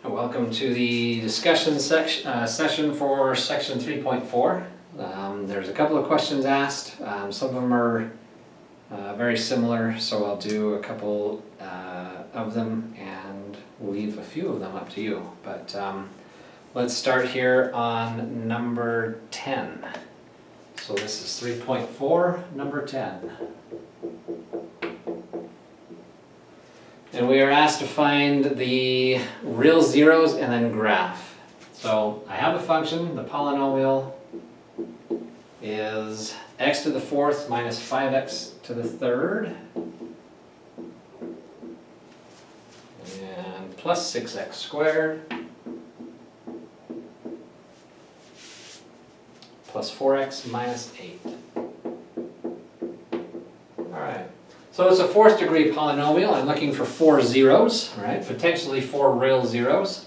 Welcome to the discussion session for section 3.4. There's a couple of questions asked. Some of them are very similar, so I'll do a couple of them and leave a few of them up to you. But let's start here on number 10. So this is 3.4, number 10. And we are asked to find the real zeros and then graph. So I have a function, the polynomial is x to the fourth minus 5x to the third and plus 6x squared plus 4x minus 8. Alright. So it's a fourth degree polynomial. I'm looking for 4 zeros, right? Potentially 4 real zeros.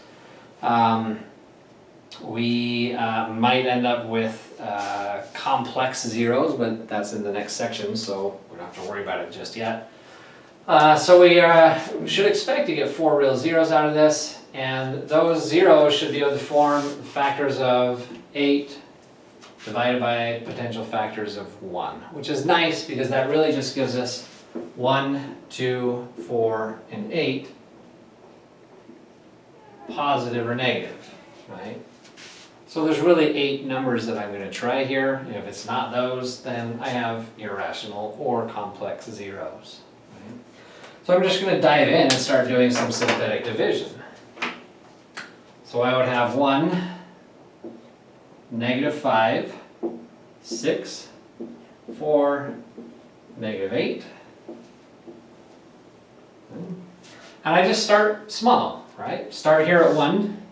We might end up with complex zeros, but that's in the next section, so we don't have to worry about it just yet. So we should expect to get 4 real zeros out of this, and those zeros should be able to form factors of 8 divided by potential factors of 1, which is nice because that really just gives us 1, 2, 4, and 8, positive or negative, right? So there's really 8 numbers that I'm going to try here. If it's not those, then I have irrational or complex zeros. Right? So I'm just going to dive in and start doing some synthetic division. So I would have 1, negative 5, 6, 4, negative 8. And I just start small, right? Start here at 1.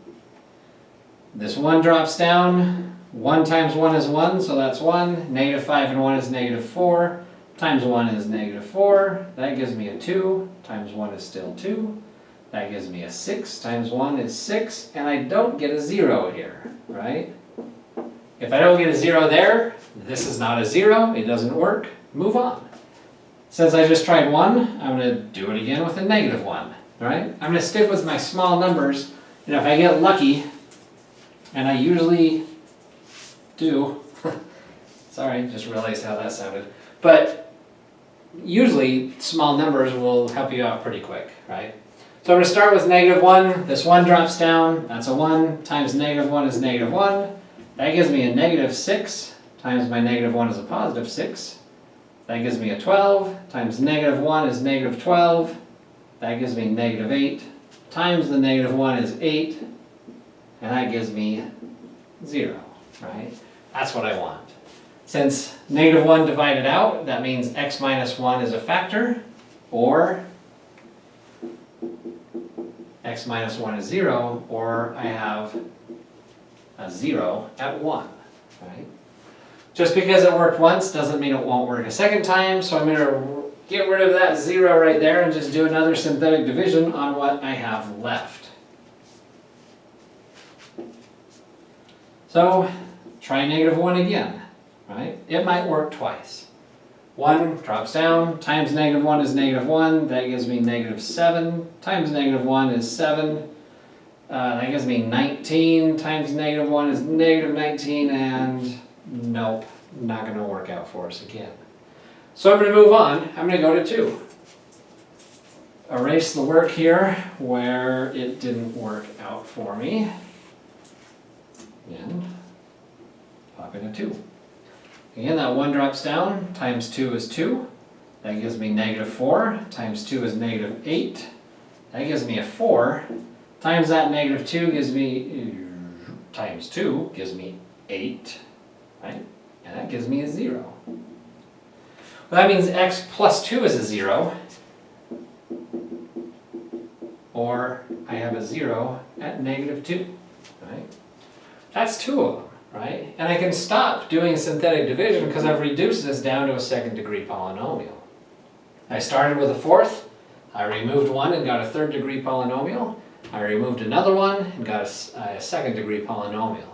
This 1 drops down. 1 times 1 is 1, so that's 1. Negative 5 and 1 is negative 4. Times 1 is negative 4. That gives me a 2. Times 1 is still 2. That gives me a 6. Times 1 is 6. And I don't get a 0 here, right? If I don't get a 0 there, this is not a 0. It doesn't work. Move on. Since I just tried 1, I'm going to do it again with a negative 1, right? I'm going to stick with my small numbers, and if I get lucky, and I usually do, sorry, just realized how that sounded, but usually small numbers will help you out pretty quick, right? So I'm going to start with negative 1, this 1 drops down, that's a 1, times negative 1 is negative 1, that gives me a negative 6, times my negative 1 is a positive 6. That gives me a 12, times negative 1 is negative 12, that gives me negative 8, times the negative 1 is 8, and that gives me 0, right? That's what I want. Since negative 1 divided out, that means x minus 1 is a factor, or x minus 1 is 0, or I have a 0 at 1, right? Just because it worked once doesn't mean it won't work a second time, so I'm going to get rid of that 0 right there and just do another synthetic division on what I have left. So try negative 1 again, right? It might work twice. 1 drops down, times negative 1 is negative 1, that gives me negative 7, times negative 1 is 7, that gives me 19, times negative 1 is negative 19, and nope, not going to work out for us again. So I'm going to move on. I'm going to go to 2. Erase the work here where it didn't work out for me. And pop into 2. Again, that 1 drops down, times 2 is 2. That gives me negative 4, times 2 is negative 8. That gives me a 4. Times that negative 2 gives me, times 2 gives me 8. Right? And that gives me a 0. Well, that means x plus 2 is a 0. Or I have a 0 at negative 2. Right? That's 2 of them, right? And I can stop doing synthetic division because I've reduced this down to a second degree polynomial. I started with a fourth. I removed 1 and got a third degree polynomial. I removed another one and got a second degree polynomial.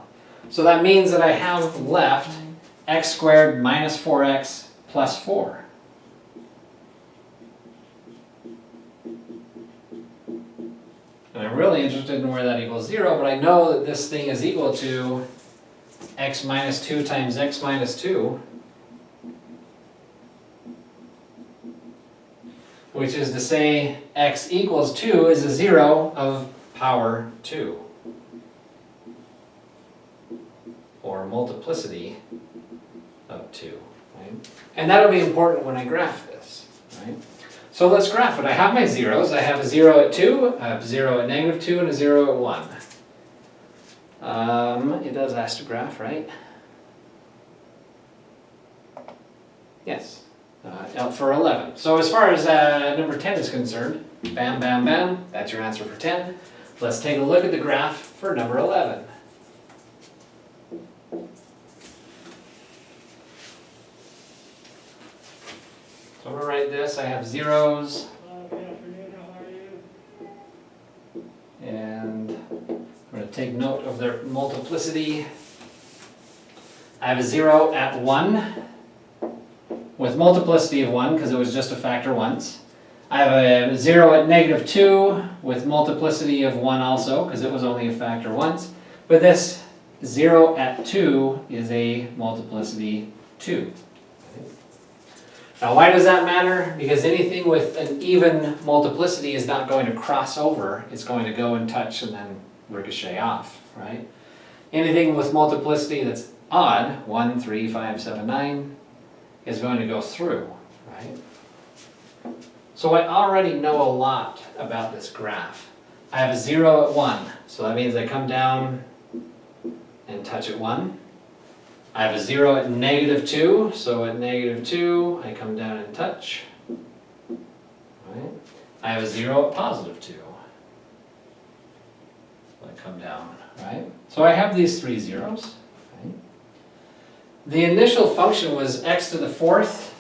So that means that I have left x squared minus 4x plus 4. And I'm really interested in where that equals 0, but I know that this thing is equal to x minus 2 times x minus 2, which is to say x equals 2 is a 0 of power 2, or multiplicity of 2, right? And that'll be important when I graph this, right? So let's graph it. I have my zeros. I have a 0 at 2, I have a 0 at negative 2, and a 0 at 1. It does ask to graph, right? Yes. Out for 11. So as far as number 10 is concerned, bam, bam, bam, that's your answer for 10. Let's take a look at the graph for number 11. So I'm going to write this. I have zeros. Good afternoon, how are you? And I'm going to take note of their multiplicity. I have a 0 at 1 with multiplicity of 1 because it was just a factor once. I have a 0 at negative 2 with multiplicity of 1 also because it was only a factor once. But this 0 at 2 is a multiplicity 2. Now why does that matter? Because anything with an even multiplicity is not going to cross over. It's going to go and touch and then ricochet off, right? Anything with multiplicity that's odd, 1, 3, 5, 7, 9, is going to go through, right? So I already know a lot about this graph. I have a 0 at 1, so that means I come down and touch at 1. I have a 0 at negative 2, so at negative 2 I come down and touch. Right? I have a 0 at positive 2. So I come down, right? So I have these 3 zeros. Right? The initial function was x to the 4th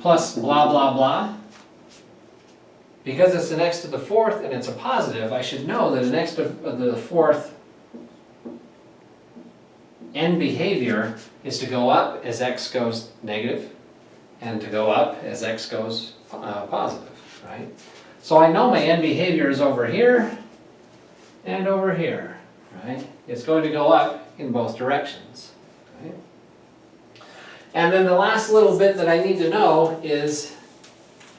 plus blah blah blah. Because it's an x to the 4th and it's a positive, I should know that an x to the 4th end behavior is to go up as x goes negative and to go up as x goes positive, right? So I know my end behavior is over here and over here, right? It's going to go up in both directions, right? And then the last little bit that I need to know is,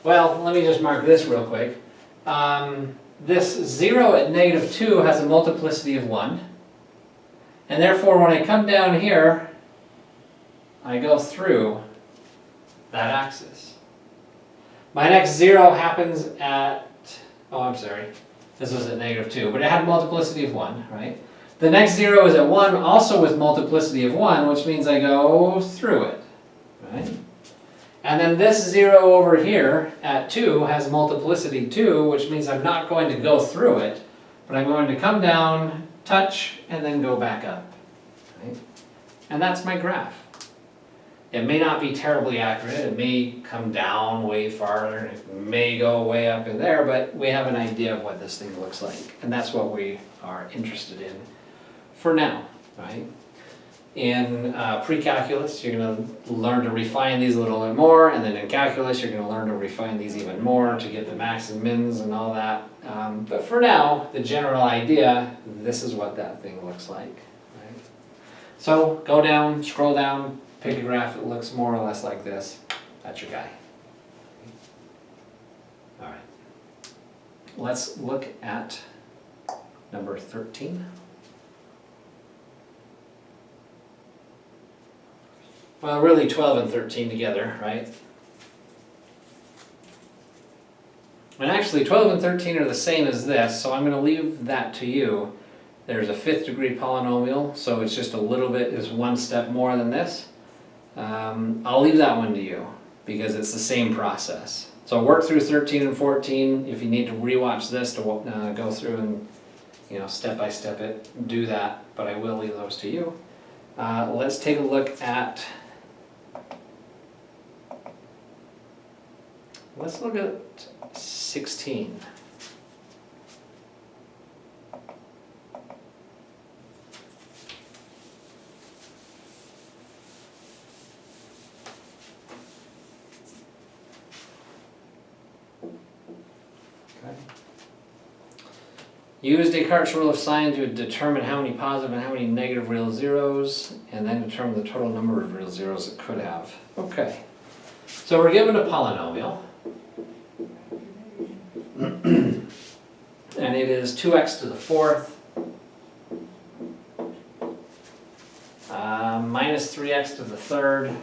well, let me just mark this real quick. This 0 at negative 2 has a multiplicity of 1. And therefore, when I come down here, I go through that axis. My next 0 happens at, oh, I'm sorry, this was at negative 2, but it had multiplicity of 1, right? The next 0 is at 1, also with multiplicity of 1, which means I go through it, right? And then this 0 over here at 2 has multiplicity 2, which means I'm not going to go through it, but I'm going to come down, touch, and then go back up, right? And that's my graph. It may not be terribly accurate, it may come down way farther, it may go way up in there, but we have an idea of what this thing looks like. And that's what we are interested in for now, right? In pre-calculus, you're going to learn to refine these a little bit more, and then in calculus, you're going to learn to refine these even more to get the max and mins and all that. But for now, the general idea, this is what that thing looks like. Right? So go down, scroll down, pick a graph that looks more or less like this. That's your guy. All right. Let's look at number 13. Well, really 12 and 13 together, right? And actually 12 and 13 are the same as this, so I'm going to leave that to you. There's a 5th degree polynomial, so it's just a little bit, is one step more than this. I'll leave that one to you, because it's the same process. So work through 13 and 14. If you need to rewatch this to go through and step by step it, do that, but I will leave those to you. Let's take a look at, let's look at 16. Okay. Use Descartes' rule of sign to determine how many positive and how many negative real zeros, and then determine the total number of real zeros it could have. Okay, so we're given a polynomial, and it is 2x to the fourth minus 3x to the third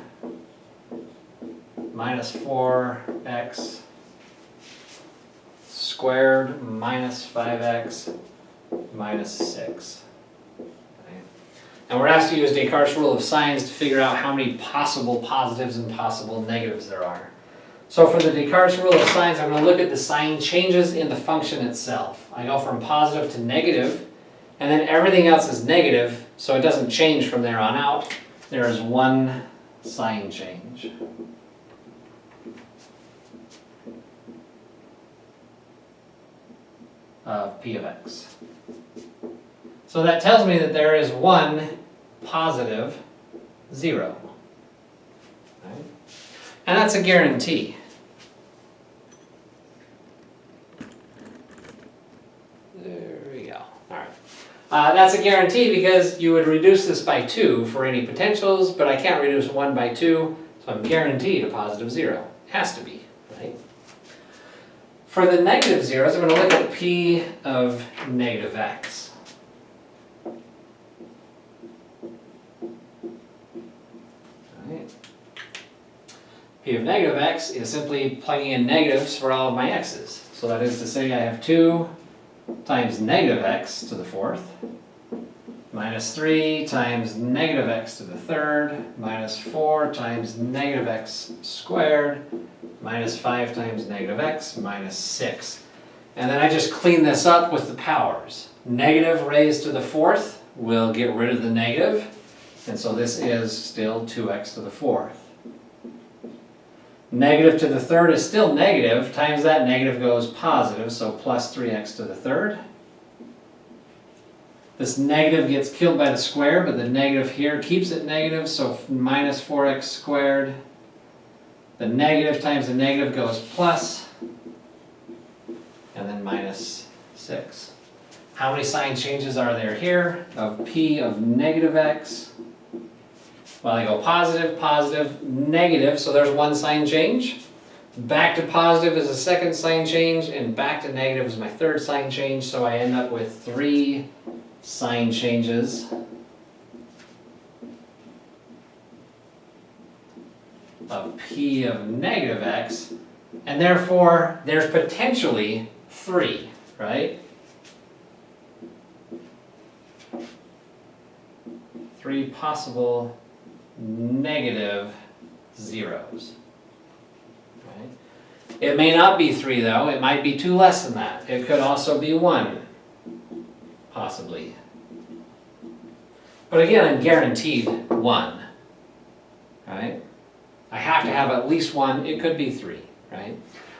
minus 4x squared minus 5x minus 6. Okay. And we're asked to use Descartes' rule of signs to figure out how many possible positives and possible negatives there are. So for the Descartes' rule of signs, I'm going to look at the sign changes in the function itself. I go from positive to negative, and then everything else is negative, so it doesn't change from there on out. There is one sign change. Of p of x. So that tells me that there is one positive 0. Right? And that's a guarantee. There we go. All right. That's a guarantee because you would reduce this by 2 for any potentials, but I can't reduce 1 by 2, so I'm guaranteed a positive 0. It has to be, right? For the negative zeros, I'm going to look at p of negative x. Right. P of negative x is simply plugging in negatives for all of my x's. So that is to say I have 2 times negative x to the fourth, minus 3 times negative x to the third, minus 4 times negative x squared, minus 5 times negative x, minus 6. And then I just clean this up with the powers. Negative raised to the fourth will get rid of the negative, and so this is still 2x to the fourth. Negative to the third is still negative, times that negative goes positive, so plus 3x to the third. This negative gets killed by the square, but the negative here keeps it negative, so minus 4x squared. The negative times the negative goes plus, and then minus 6. How many sign changes are there here of p of negative x? Well, I go positive, positive, negative, so there's one sign change. Back to positive is a second sign change, and back to negative is my third sign change, so I end up with 3 sign changes of p of negative x, and therefore there's potentially 3, right? 3 possible negative zeros. Right? It may not be 3 though, it might be 2 less than that. It could also be 1, possibly. But again, I'm guaranteed 1, right? I have to have at least 1, it could be 3, right?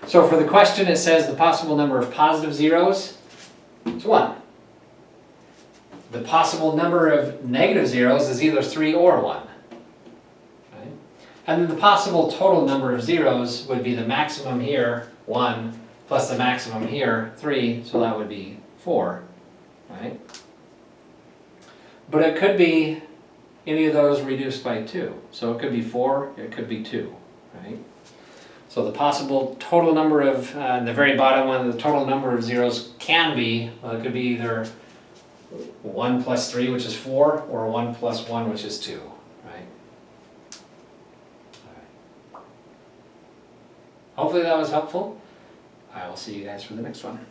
So for the question it says the possible number of positive zeros is 1. The possible number of negative zeros is either 3 or 1. Right? And then the possible total number of zeros would be the maximum here, 1, plus the maximum here, 3, so that would be 4. Right? But it could be any of those reduced by 2. So it could be 4, it could be 2. Right? So the possible total number of, the very bottom one, the total number of zeros can be, well, it could be either 1 plus 3, which is 4, or 1 plus 1, which is 2. Right? All right. Hopefully that was helpful. I will see you guys for the next one.